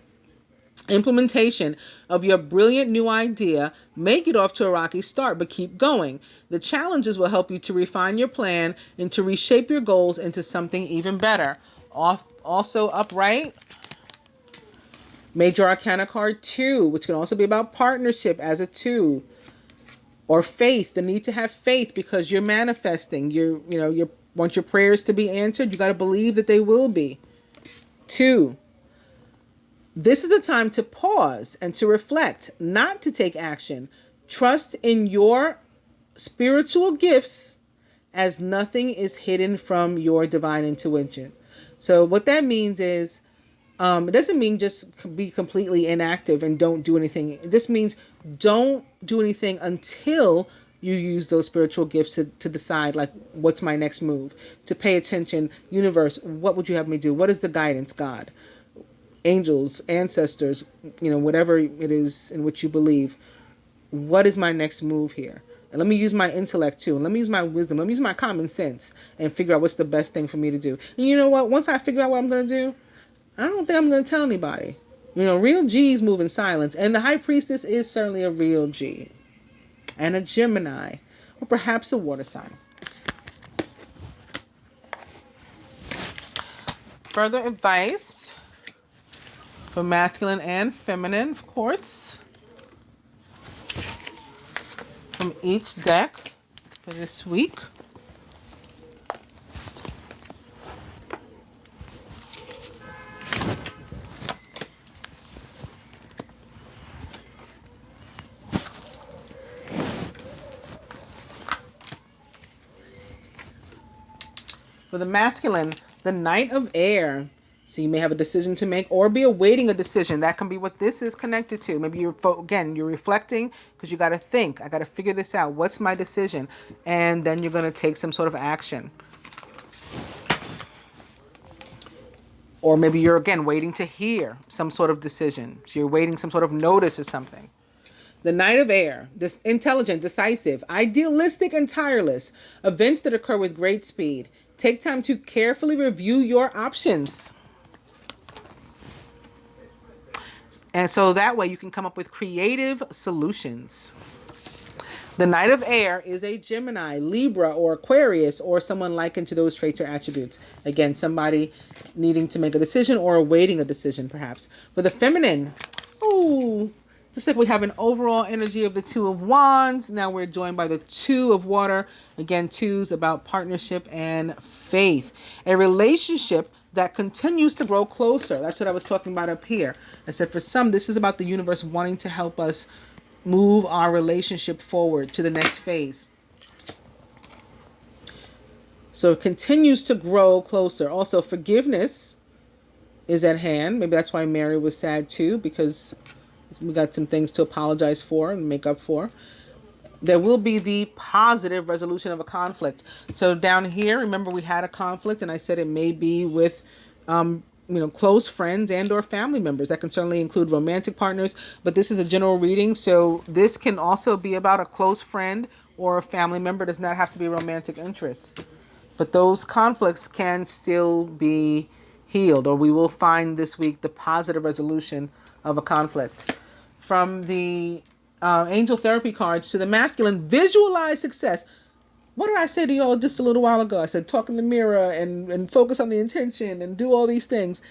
Implementation of your brilliant new idea may get off to a rocky start, but keep going. The challenges will help you to refine your plan and to reshape your goals into something even better. Also upright, Major Arcana card 2, which can also be about partnership as a 2. Or faith, the need to have faith because you're manifesting. You want your prayers to be answered. You got to believe that they will be. 2. This is the time to pause and to reflect, not to take action. Trust in your spiritual gifts as nothing is hidden from your divine intuition. So what that means is, it doesn't mean just be completely inactive and don't do anything. It just means don't do anything until you use those spiritual gifts to decide, like, what's my next move? To pay attention, universe, what would you have me do? What is the guidance, God? Angels, ancestors, whatever it is in which you believe. What is my next move here? And let me use my intellect too. And let me use my wisdom. Let me use my common sense and figure out what's the best thing for me to do. And you know what? Once I figure out what I'm going to do, I don't think I'm going to tell anybody. Real G's move in silence. And the High Priestess is certainly a real G. And a Gemini. Or perhaps a water sign. Further advice for masculine and feminine, of course, from each deck for this week. For the masculine, the Knight of Air. So you may have a decision to make or be awaiting a decision. That can be what this is connected to. Maybe you're reflecting because you got to think. I got to figure this out. What's my decision? And then you're going to take some sort of action. Or maybe you're, again, waiting to hear some sort of decision. So you're waiting some sort of notice or something. The Knight of Air, this intelligent, decisive, idealistic, and tireless. Events that occur with great speed. Take time to carefully review your options. And so that way you can come up with creative solutions. The Knight of Air is a Gemini, Libra, or Aquarius, or someone likened to those traits or attributes. Again, somebody needing to make a decision or awaiting a decision, perhaps. For the feminine, just like we have an overall energy of the Two of Wands, now we're joined by the Two of Water. Again, twos about partnership and faith. A relationship that continues to grow closer. That's what I was talking about up here. I said for some, this is about the universe wanting to help us move our relationship forward to the next phase. So it continues to grow closer. Also, forgiveness is at hand. Maybe that's why Mary was sad too, because we got some things to apologize for and make up for. There will be the positive resolution of a conflict. So down here, remember we had a conflict, and I said it may be with, close friends and or family members. That can certainly include romantic partners, but this is a general reading. So this can also be about a close friend or a family member. It does not have to be romantic interest. But those conflicts can still be healed, or we will find this week the positive resolution of a conflict. From the angel therapy cards to the masculine, visualize success. What did I say to y'all just a little while ago? I said talk in the mirror and focus on the intention and do all these things.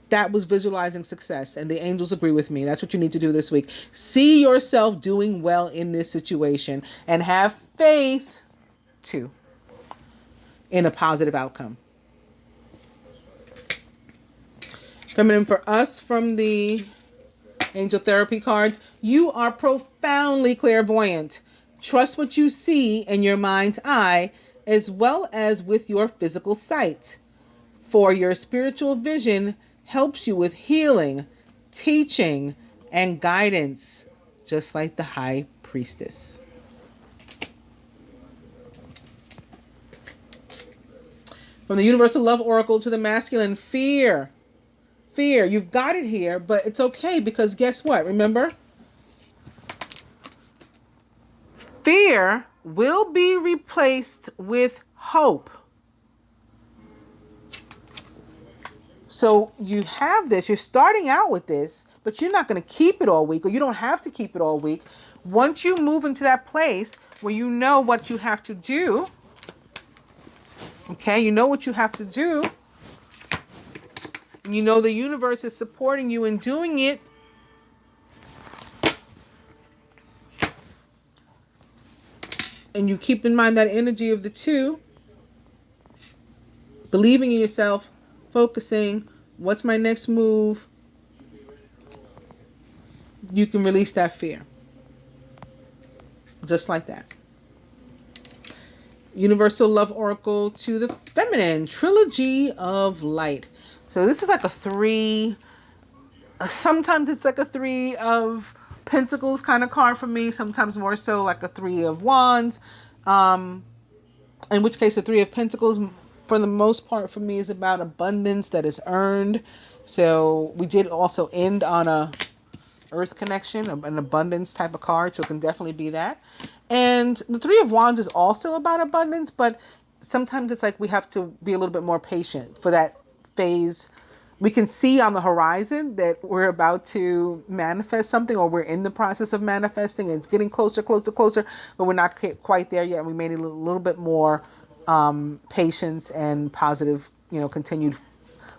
That was visualizing success, and the angels agree with me. That's what you need to do this week. See yourself doing well in this situation and have faith too in a positive outcome. Feminine for us from the angel therapy cards, you are profoundly clairvoyant. Trust what you see in your mind's eye as well as with your physical sight. For your spiritual vision helps you with healing, teaching, and guidance, just like the High Priestess. From the Universal Love Oracle to the masculine, fear fear. You've got it here, but it's okay because guess what? Remember? Fear will be replaced with hope. So you have this, you're starting out with this, but you're not going to keep it all week, or you don't have to keep it all week. Once you move into that place where you know what you have to do, okay, you know what you have to do, and you know the universe is supporting you in doing it, and you keep in mind that energy of the two, believing in yourself, focusing, what's my next move, you can release that fear. Just like that. Universal Love Oracle to the Feminine, Trilogy of Light. So this is like a 3, sometimes it's like a 3 of Pentacles kind of card for me, sometimes more so like a 3 of Wands. In which case the 3 of Pentacles for the most part for me is about abundance that is earned. So we did also end on a Earth connection, an abundance type of card, so it can definitely be that. And the 3 of Wands is also about abundance, but sometimes it's like we have to be a little bit more patient for that phase. We can see on the horizon that we're about to manifest something, or we're in the process of manifesting, and it's getting closer, closer, closer, but we're not quite there yet. We may need a little bit more patience and positive, continued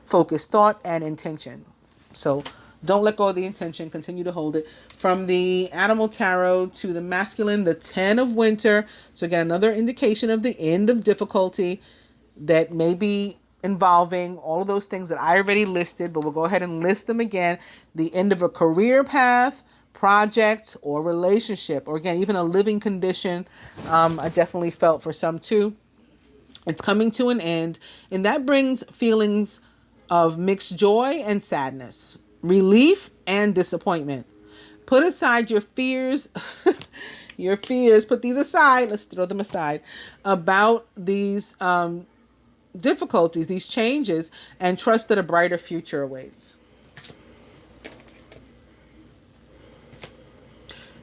focused thought and intention. So don't let go of the intention. Continue to hold it. From the Animal Tarot to the Masculine, the 10 of Winter. So again, another indication of the end of difficulty that may be involving all of those things that I already listed, but we'll go ahead and list them again. The end of a career path, project, or relationship, or again, even a living condition. I definitely felt for some too. It's coming to an end, and that brings feelings of mixed joy and sadness, relief and disappointment. Put aside your fears, put these aside. Let's throw them aside about these difficulties, these changes, and trust that a brighter future awaits.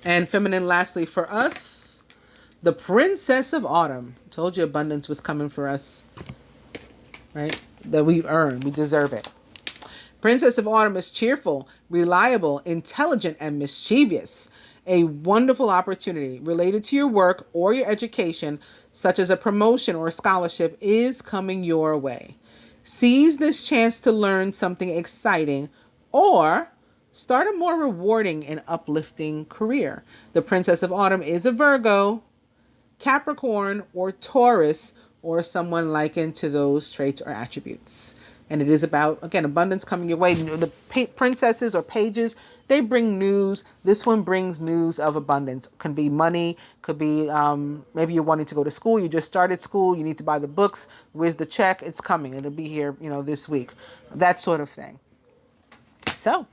And feminine, lastly, for us, the Princess of Autumn. Told you abundance was coming for us, right? That we've earned. We deserve it. Princess of Autumn is cheerful, reliable, intelligent, and mischievous. A wonderful opportunity related to your work or your education, such as a promotion or a scholarship, is coming your way. Seize this chance to learn something exciting or start a more rewarding and uplifting career. The Princess of Autumn is a Virgo, Capricorn, or Taurus, or someone likened to those traits or attributes. And it is about, again, abundance coming your way. The princesses or pages, they bring news. This one brings news of abundance. Can be money, could be maybe you're wanting to go to school. You just started school. You need to buy the books. Where's the check? It's coming. It'll be here, this week. That sort of thing. So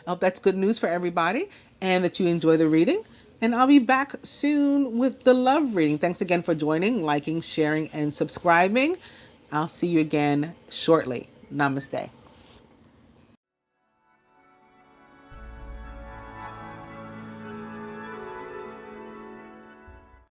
I hope that's good news for everybody and that you enjoy the reading. And I'll be back soon with the love reading. Thanks again for joining, liking, sharing, and subscribing. I'll see you again shortly. Namaste.